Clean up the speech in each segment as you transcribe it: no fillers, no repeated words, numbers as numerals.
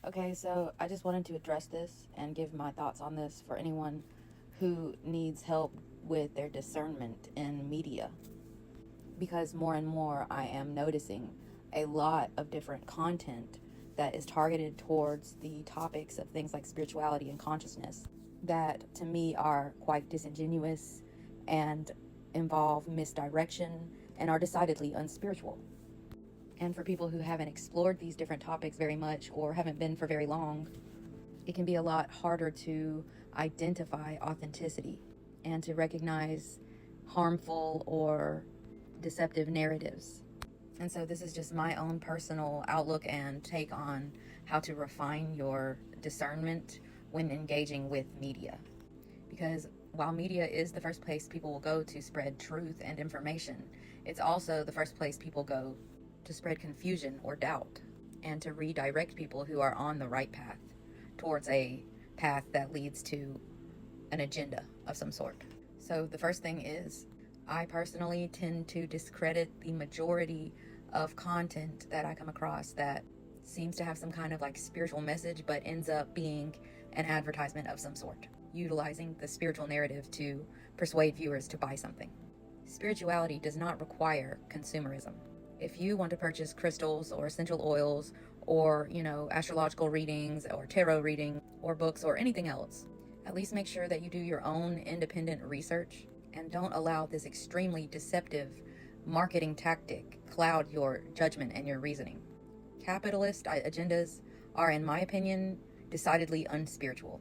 Okay, so I just wanted to address this and give my thoughts on this for anyone who needs help with their discernment in media. Because more and more I am noticing a lot of different content that is targeted towards the topics of things like spirituality and consciousness that to me are quite disingenuous and involve misdirection and are decidedly unspiritual. And for people who haven't explored these different topics very much or haven't been for very long, it can be a lot harder to identify authenticity and to recognize harmful or deceptive narratives. And so this is just my own personal outlook and take on how to refine your discernment when engaging with media. Because while media is the first place people will go to spread truth and information, it's also the first place people go to spread confusion or doubt and to redirect people who are on the right path towards a path that leads to an agenda of some sort. So the first thing is, I personally tend to discredit the majority of content that I come across that seems to have some kind of like spiritual message but ends up being an advertisement of some sort, utilizing the spiritual narrative to persuade viewers to buy something. Spirituality does not require consumerism. If you want to purchase crystals or essential oils or, astrological readings or tarot reading or books or anything else, at least make sure that you do your own independent research and don't allow this extremely deceptive marketing tactic cloud your judgment and your reasoning. Capitalist agendas are, in my opinion, decidedly unspiritual.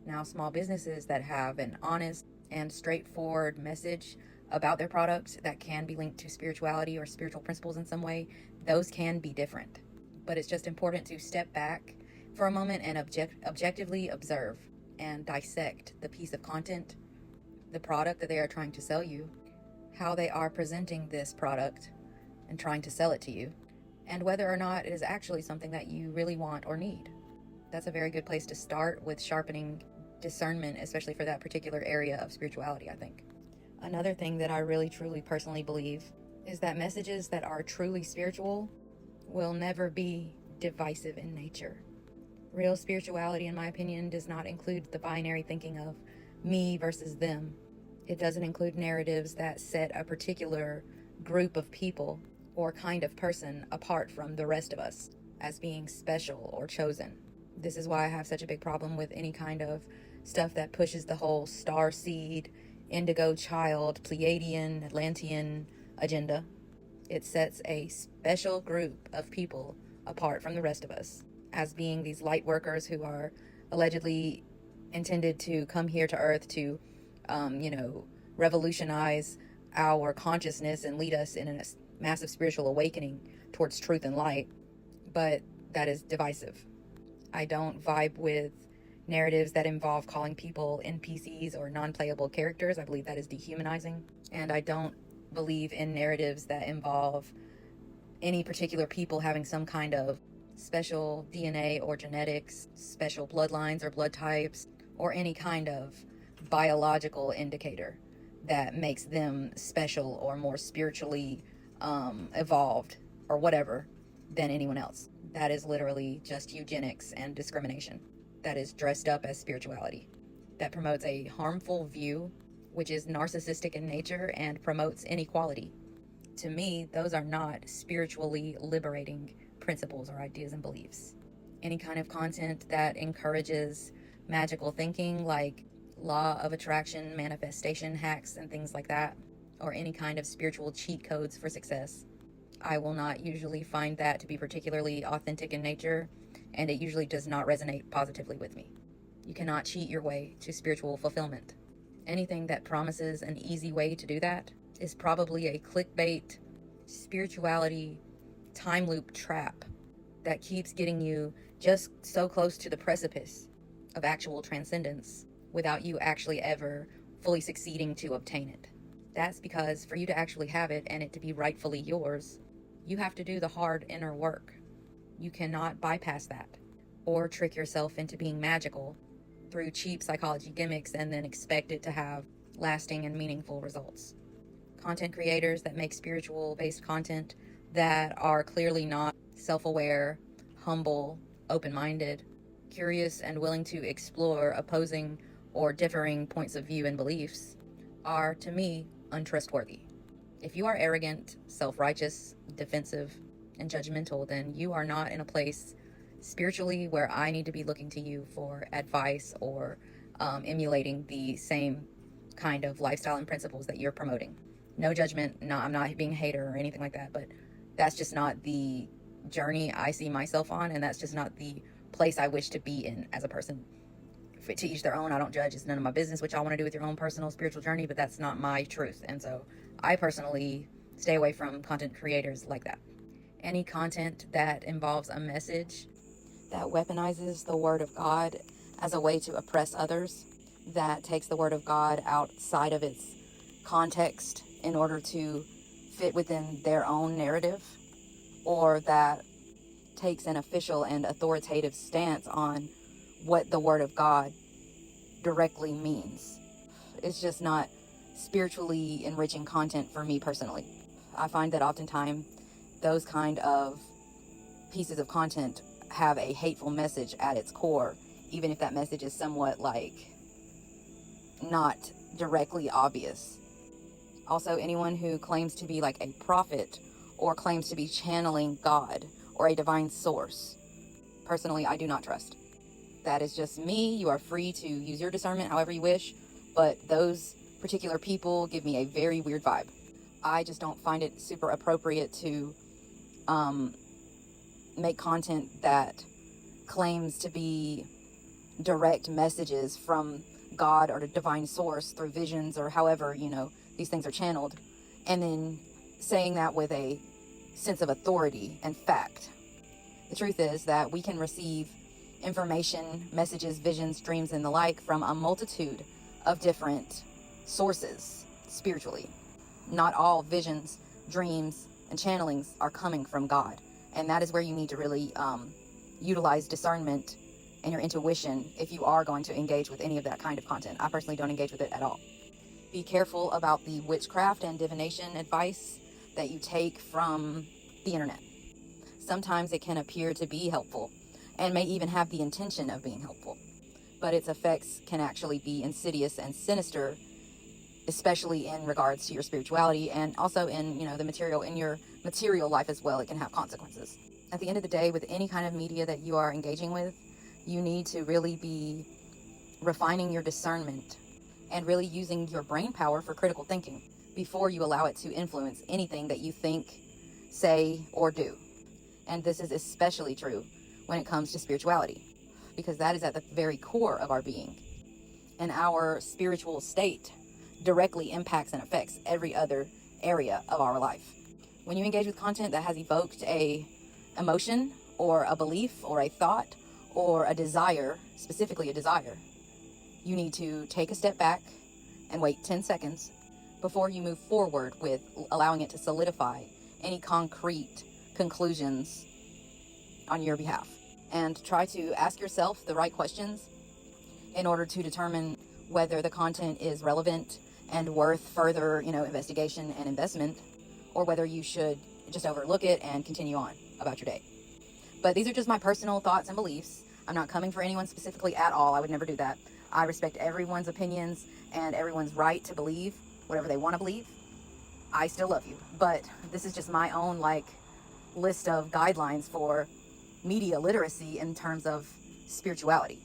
Now, small businesses that have an honest and straightforward message about their products that can be linked to spirituality or spiritual principles in some way, those can be different. But it's just important to step back for a moment and objectively observe and dissect the piece of content, the product that they are trying to sell you, how they are presenting this product and trying to sell it to you, and whether or not it is actually something that you really want or need. That's a very good place to start with sharpening discernment, especially for that particular area of spirituality, I think. Another thing that I really, truly, personally believe is that messages that are truly spiritual will never be divisive in nature. Real spirituality, in my opinion, does not include the binary thinking of me versus them. It doesn't include narratives that set a particular group of people or kind of person apart from the rest of us as being special or chosen. This is why I have such a big problem with any kind of stuff that pushes the whole star seed, indigo child, Pleiadian, Atlantean agenda. It sets a special group of people apart from the rest of us as being these light workers who are allegedly intended to come here to Earth to, revolutionize our consciousness and lead us in a massive spiritual awakening towards truth and light. But that is divisive. I don't vibe with narratives that involve calling people NPCs or non-playable characters. I believe that is dehumanizing. And I don't believe in narratives that involve any particular people having some kind of special DNA or genetics, special bloodlines or blood types, or any kind of biological indicator that makes them special or more spiritually evolved or whatever than anyone else. That is literally just eugenics and discrimination that is dressed up as spirituality, that promotes a harmful view, which is narcissistic in nature and promotes inequality. To me, those are not spiritually liberating principles or ideas and beliefs. Any kind of content that encourages magical thinking, like law of attraction, manifestation hacks, and things like that, or any kind of spiritual cheat codes for success, I will not usually find that to be particularly authentic in nature, and it usually does not resonate positively with me. You cannot cheat your way to spiritual fulfillment. Anything that promises an easy way to do that is probably a clickbait, spirituality, time loop trap that keeps getting you just so close to the precipice of actual transcendence without you actually ever fully succeeding to obtain it. That's because for you to actually have it and it to be rightfully yours, you have to do the hard inner work. You cannot bypass that or trick yourself into being magical through cheap psychology gimmicks and then expect it to have lasting and meaningful results. Content creators that make spiritual based content that are clearly not self-aware, humble, open-minded, curious, and willing to explore opposing or differing points of view and beliefs are, to me, untrustworthy. If you are arrogant, self-righteous, defensive, and judgmental, then you are not in a place spiritually where I need to be looking to you for advice or emulating the same kind of lifestyle and principles that you're promoting. No judgment. No, I'm not being a hater or anything like that, but that's just not the journey I see myself on, and that's just not the place I wish to be in as a person. To each their own. I don't judge. It's none of my business what y'all want to do with your own personal spiritual journey, but that's not my truth. And so I personally stay away from content creators like that. Any content that involves a message that weaponizes the word of God as a way to oppress others, that takes the word of God outside of its context in order to fit within their own narrative, or that takes an official and authoritative stance on what the word of God directly means. It's just not spiritually enriching content for me personally. I find that oftentimes those kind of pieces of content have a hateful message at its core, even if that message is somewhat like not directly obvious. Also, anyone who claims to be like a prophet or claims to be channeling God or a divine source, personally, I do not trust. That is just me. You are free to use your discernment however you wish, but those particular people give me a very weird vibe. I just don't find it super appropriate to make content that claims to be direct messages from God or the divine source through visions or however, these things are channeled, and then saying that with a sense of authority and fact. The truth is that we can receive information, messages, visions, dreams, and the like from a multitude of different sources spiritually. Not all visions, dreams, and channelings are coming from God. And that is where you need to really utilize discernment and your intuition if you are going to engage with any of that kind of content. I personally don't engage with it at all. Be careful about the witchcraft and divination advice that you take from the internet. Sometimes it can appear to be helpful and may even have the intention of being helpful, but its effects can actually be insidious and sinister, especially in regards to your spirituality and also in your material life as well. It can have consequences. At the end of the day, with any kind of media that you are engaging with, you need to really be refining your discernment and really using your brain power for critical thinking before you allow it to influence anything that you think, say, or do. And this is especially true when it comes to spirituality, because that is at the very core of our being. And our spiritual state directly impacts and affects every other area of our life. When you engage with content that has evoked a emotion or a belief or a thought or a desire, specifically a desire, you need to take a step back and wait 10 seconds before you move forward with allowing it to solidify any concrete conclusions on your behalf. And try to ask yourself the right questions in order to determine whether the content is relevant and worth further, investigation and investment, or whether you should just overlook it and continue on about your day. But these are just my personal thoughts and beliefs. I'm not coming for anyone specifically at all. I would never do that. I respect everyone's opinions and everyone's right to believe whatever they want to believe. I still love you. But this is just my own list of guidelines for media literacy in terms of spirituality.